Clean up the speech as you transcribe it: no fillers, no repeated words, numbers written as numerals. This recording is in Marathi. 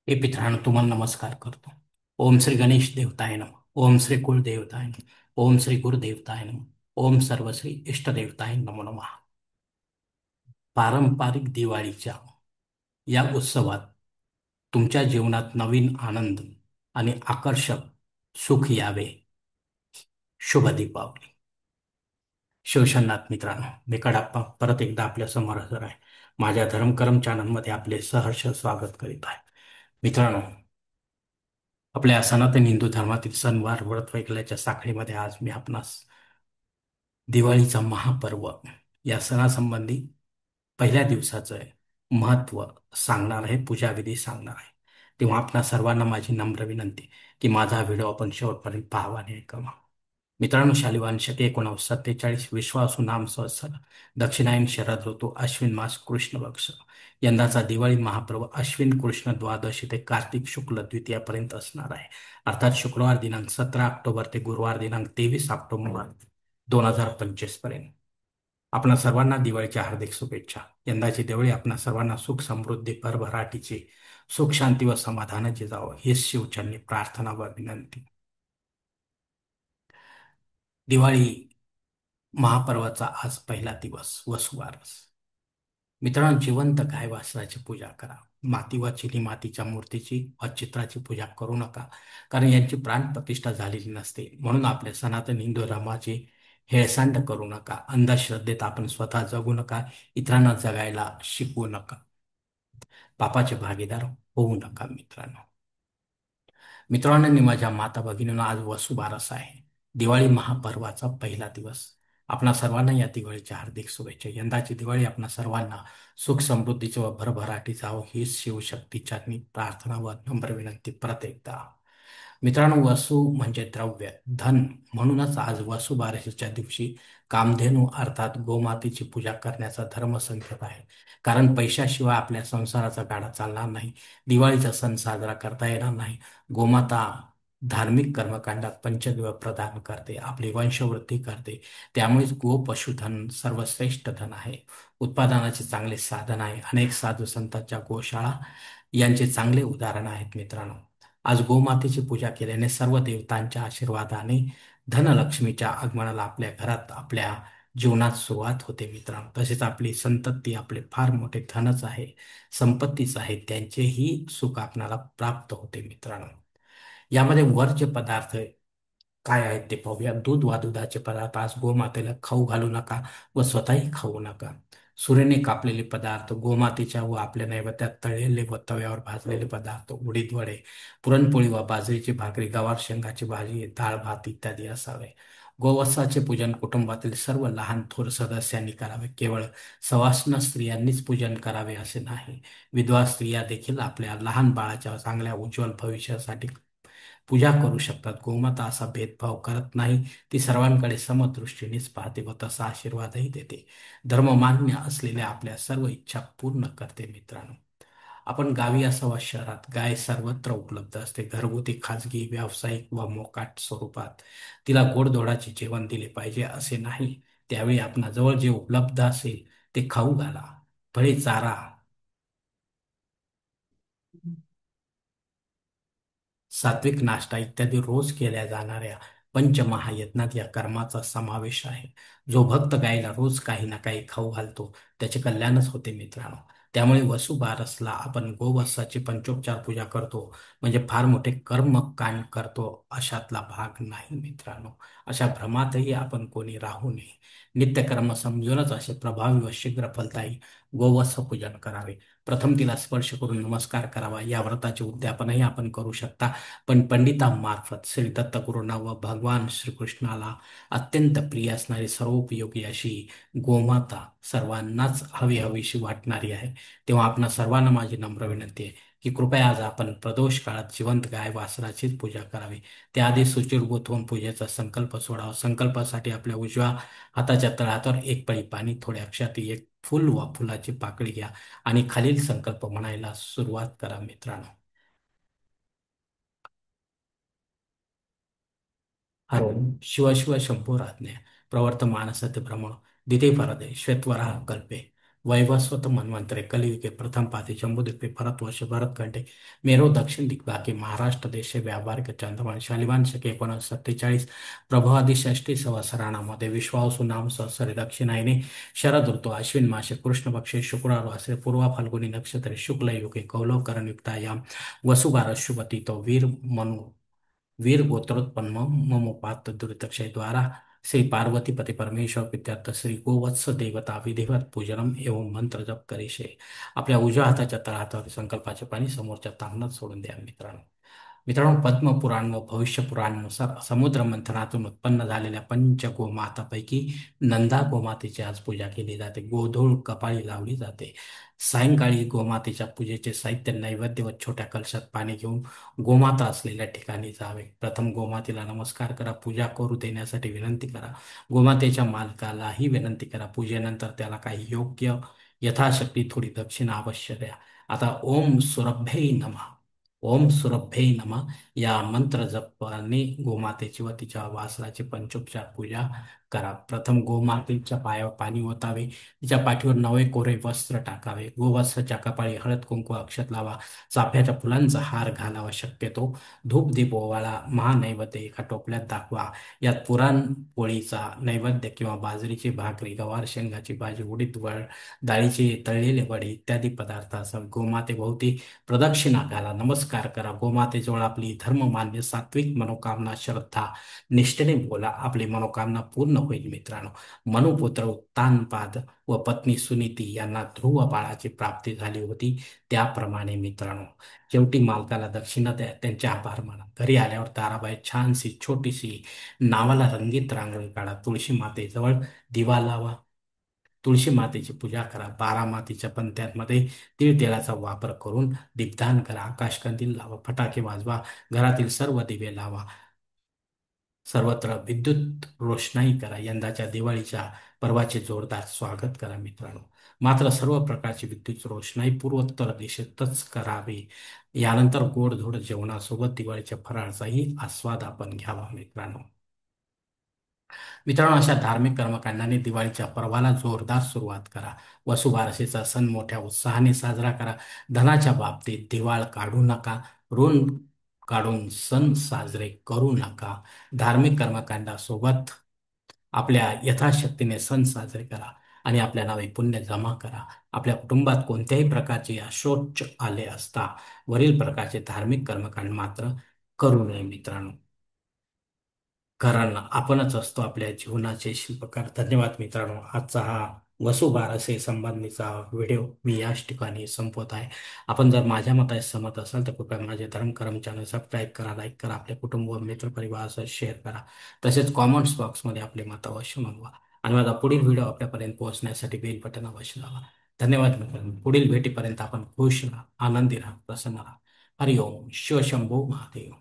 हे पितरांनो तुम्हाला नमस्कार करतो. ओम श्री गणेश देवताय नम. ओम श्री कुलदेवताय नम. ओम श्री गुरुदेवताय नम. ओम सर्वश्री इष्टदेवताय नमो नमः. पारंपरिक दिवाळीच्या या उत्सवात तुमच्या जीवनात नवीन आनंद आणि आकर्षक सुख यावे. शुभ दीपावली. शिवशनाथ मित्रांनो, मी कडाप्पा परत एकदा आपल्या समोर हजर आहे. माझ्या धर्मकरम चॅनलमध्ये आपले सहर्ष स्वागत करीत आहे. मित्रांनो, आपल्या सनातन हिंदू धर्मातील सणवार व्रत वैकल्याच्या साखळीमध्ये आज मी आपणास दिवाळीचा महापर्व या सणासंबंधी पहिल्या दिवसाचं महत्त्व सांगणार आहे, पूजाविधी सांगणार आहे. तेव्हा आपणा सर्वांना माझी नम्र विनंती की माझा व्हिडिओ आपण शेवटपर्यंत पाहावा आणि ऐकावा. मित्रांनो, शालिवान शके 1947 विश्वासू नाम संवत्सर दक्षिणायन शरद ऋतू अश्विन मास कृष्ण पक्ष. यंदाचा दिवाळी महापर्व अश्विन कृष्ण द्वादशी ते कार्तिक शुक्ल द्वितीयापर्यंत असणार आहे. अर्थात शुक्रवार दिनांक 17 ऑक्टोबर ते गुरुवार दिनांक 23 ऑक्टोबर 2025 पर्यंत. आपणा सर्वांना दिवाळीच्या हार्दिक शुभेच्छा. यंदाची दिवाळी आपणा सर्वांना सुख समृद्धी भरभराटीची, सुख शांती व समाधानाची जावं हीच शिवचरणी प्रार्थना व विनंती. दिवाळी महापर्वाचा आज पहिला दिवस वसुबारस. मित्रांनो, जिवंत गाय वासराची पूजा करा. माती वा चिनी मातीच्या मूर्तीची वा चित्राची पूजा करू नका, कारण यांची प्राणप्रतिष्ठा झालेली नसते. म्हणून आपल्या सनातन हिंदू धर्माची हेळसांड करू नका. अंधश्रद्धेत आपण स्वतः जगू नका. इतरांना जगायला शिकवू नका. पापाचे भागीदार होऊ नका. मित्रांनो आणि माझ्या माता भगिनींनो, आज वसुबारस आहे, दिवाळी महापर्वाचा पहिला दिवस. आपणा सर्वांना या दिवाळीच्या हार्दिक शुभेच्छा. यंदाची दिवाळी आपणा सर्वांना सुख समृद्धीचे व भरभराटी जावो हीच शिवशक्तीच्या प्रार्थना व नम्र विनंती परत एकदा. मित्रांनो, वसू म्हणजे द्रव्य, धन. म्हणूनच आज वसुबारसेच्या दिवशी कामधेनू अर्थात गोमातेची पूजा करण्याचा धर्म संकेत आहे. कारण पैशाशिवाय आपल्या संसाराचा गाडा चालणार नाही, दिवाळीचा सण साजरा करता येणार नाही. गोमाता धार्मिक कर्मकांडात पंचगव्य प्रदान करते, आपली वंशवृद्धी करते. त्यामुळेच गो पशुधन सर्वश्रेष्ठ धन आहे, उत्पादनाचे चांगले साधन आहे. अनेक साधू संतांच्या गोशाळा यांचे चांगले उदाहरण आहेत. मित्रांनो, आज गोमातेची पूजा केल्याने सर्व देवतांच्या आशीर्वादाने धनलक्ष्मीच्या आगमनाला आपल्या घरात, आपल्या जीवनात सुरुवात होते. मित्रांनो, तसेच आपली संतती आपले फार मोठे धनच आहे, संपत्तीच आहे, त्यांचेही सुख आपणाला प्राप्त होते. मित्रांनो, यामध्ये वर्ज्य पदार्थ काय आहेत ते पाहूया. दूध वा दुधाचे पदार्थ आज गोमातेला खाऊ घालू नका व स्वतःही खाऊ नका. सुरेने कापलेले पदार्थ, गोमातेच्या व आपल्या नैवेद्यात तळलेले व तव्यावर भाजलेले पदार्थ, उडीद वडे, पुरणपोळी व बाजरीची भाकरी, गवार शेंगाची भाजी, डाळ भात इत्यादी असावे. गोवत्साचे पूजन कुटुंबातील सर्व लहान थोर सदस्यांनी करावे. केवळ सवाष्ण स्त्रियांनीच पूजन करावे असे नाही, विधवा स्त्रिया देखील आपल्या लहान बाळाच्या चांगल्या उज्ज्वल भविष्यासाठी पूजा करू शकतात. गोमाता असा भेदभाव करत नाही, ती सर्वांकडे समदृष्टीनेच पाहते व तसा आशीर्वादही देते. धर्ममान्य असलेल्या आपल्या सर्व इच्छा पूर्ण करते. मित्रांनो, आपण गावी असावा शहरात, गाय सर्वत्र उपलब्ध असते. घरगुती, खाजगी, व्यावसायिक व मोकाट स्वरूपात तिला गोडधोडाचे जेवण दिले पाहिजे असे नाही. त्यावेळी आपणाजवळ जे उपलब्ध असेल ते खाऊ घाला. फळे चारा, सात्विक नाश्ता इत्यादी रोज केल्या जाणाऱ्या पंचमहायज्ञात या कर्माचा समावेश आहे. जो भक्त गायीला रोज काही ना काही खाऊ घालतो त्याचे कल्याणच होते. मित्रांनो, त्यामुळे वसुबारसला आपण गोवत्साची पंचोपचार पूजा करतो म्हणजे फार मोठे कर्मकांड करतो अशातला भाग नाही. मित्रांनो, अशा भ्रमातही आपण कोणी राहू नये. नित्यकर्म समजूनच असे प्रभावी व शीघ्र फलदायी गोवत्स पूजन करावे. प्रथम तिला स्पर्श करून नमस्कार करावा. या व्रताचे उद्यापनही आपण करू शकता, पण पंडितांमार्फत. श्री दत्तगुरूंना व भगवान श्रीकृष्णाला अत्यंत प्रिय असणारी सर्वोपयोगी अशी गोमाता सर्वांनाच हवी हवीशी वाटणारी आहे. तेव्हा आपणा सर्वांना माझी नम्र विनंती आहे की कृपया आज आपण प्रदोष काळात जिवंत गाय वासराचीच पूजा करावी. त्याआधी सुचिरभूत होऊन पूजेचा संकल्प सोडावा. संकल्पासाठी आपल्या उजव्या हाताच्या तळहातावर एक पळी पाणी, थोड्या अक्षाती, एक फुल वा फुलाची पाकळी घ्या आणि खालील संकल्प म्हणायला सुरुवात करा. मित्रांनो, हरोम शिव शिव शंभोराज्ञा प्रवर्तमानसते भ्रमण दिदे परदे श्वेतवराह कल्पे वैवस्वत मन्वंतरे कलियुगे प्रथम पादी जम्बूद्वीपे भरतवर्ष भरतखंडे मेरो दक्षिण दिग्भागे महाराष्ट्र देशे व्यावहारिक चांद्रमान शालिवान शके 1947 प्रभवादी षष्टी संवत्सराणामध्ये विश्वावसु नाम संवत्सरे दक्षिणायने शरद ऋतू अश्विन मासे कृष्ण पक्षे शुक्रवार वासरे पूर्वा फाल्गुनी नक्षत्रे शुक्ल युगे कौलव युक्तायाम वसुबार शुभतीतो वीर गोत्रोत्पन्न ममोपात दुरितक्षय द्वारा श्री पार्वती पती परमेश्वर पित्यार्थ श्री गोवत्स देवता विधिवत पूजनम एवं मंत्र जप करीशे. आपल्या उजव्या हाताच्या तळहातावर संकल्पाचे पाणी समोरच्या तांगणात सोडून द्या मित्रांनो. मित्रांनो, पद्मपुराण व भविष्य पुराणानुसार समुद्र मंथनातून उत्पन्न झालेल्या पंच गोमातापैकी नंदा गोमातेची आज पूजा केली जाते. गोधूळ कपाळी लावली जाते. सायंकाळी गोमातेच्या पूजेचे साहित्य नैवेद्य व छोट्या कलशात पाणी घेऊन गोमाता असलेल्या ठिकाणी जावे. प्रथम गोमातेला नमस्कार करा, पूजा करू देण्यासाठी विनंती करा. गोमातेच्या मालकालाही विनंती करा. पूजेनंतर त्याला काही योग्य यथाशक्ती थोडी दक्षिणा अवश्य द्या. आता ओम सुरभ्ये नमः या मंत्र जपाने गोमातेची व तिच्या वासराची पंचोपचार पूजा करा. प्रथम गोमातेच्या पायावर पाणी ओतावे. तिच्या पाठीवर नवे कोरे वस्त्र टाकावे. गोवत्साच्या कपाळी हळद कुंकू अक्षत लावा. चाफ्याच्या फुलांचा हार घालावा. शक्यतो धूप दीप ओवाळा. महानैवेद्य एका टोपल्यात दाखवा. यात पुरणपोळीचा नैवेद्य किंवा बाजरीची भाकरी, गवार शेंगाची भाजी, उडीद डाळीचे तळलेले वडे इत्यादी पदार्थ असावे. गोमातेभोवती प्रदक्षिणा घाला. नमस्कार करा. गोमातेजवळ आपली धर्ममान्य सात्विक मनोकामना श्रद्धा निष्ठेने बोला. आपली मनोकामना पूर्ण होईल मित्रांनो. मनुपुत्र उत्तानपाद व पत्नी सुनीती यांना ध्रुव बाळाची प्राप्ती झाली होती. त्याप्रमाणे मित्रांनो, शेवटी मालकाला दक्षिणा द्या. त्यांचे आभार माना. घरी आल्यावर ताराबाई छानशी छोटीशी नावाला रंगीत रांगोळी काढा. तुळशी मातेजवळ दिवा लावा. तुळशी मातेची पूजा करा. 12 मातीच्या पंत्यांमध्ये तेलाचा वापर करून दीपदान करा. आकाशकंदील लावा. फटाके वाजवा. घरातील सर्व दिवे लावा. सर्वत्र विद्युत रोषणाई करा. यंदाच्या दिवाळीच्या पर्वाचे जोरदार स्वागत करा मित्रांनो. मात्र सर्व प्रकारची विद्युत रोषणाई पूर्वोत्तर दिशेतच करावी. यानंतर गोडधोड जेवणासोबत दिवाळीच्या फराळाचाही आस्वाद आपण घ्यावा मित्रांनो. मित्रांनो, अशा धार्मिक कर्मकांडाने दिवाळीच्या पर्वाला जोरदार सुरुवात करा. वसुबारसेचा सण मोठ्या उत्साहाने साजरा करा. धनाच्या बाबतीत दिवाळ काढू नका. ऋण काढून सण साजरे करू नका. धार्मिक कर्मकांडासोबत आपल्या यथाशक्तीने सण साजरे करा आणि आपल्या नावे पुण्य जमा करा. आपल्या कुटुंबात कोणत्याही प्रकारचे अशौच आले असता वरील प्रकारचे धार्मिक कर्मकांड मात्र करू नये मित्रांनो. कारण आपणच असतो आपल्या जीवनाचे शिल्पकार. धन्यवाद मित्रांनो. आजचा हा वसुबारसे संबंधीचा व्हिडिओ मी याच ठिकाणी संपवत आहे. आपण जर माझ्या मताशी सहमत असाल तर कृपया माझे धर्मकर्म चॅनल सबस्क्राईब करा, लाईक करा, आपल्या कुटुंब व मित्रपरिवारासह शेअर करा. तसेच कॉमेंट्स बॉक्समध्ये आपले मत अवश्य नोंदवा आणि माझा पुढील व्हिडिओ आपल्यापर्यंत पोहोचण्यासाठी बेल बटन अवश्य दाबा. धन्यवाद मित्रांनो. पुढील भेटीपर्यंत आपण खुश राहा, आनंदी राहा, प्रसन्न राहा. हरिओम. शिवशंभो महादेव.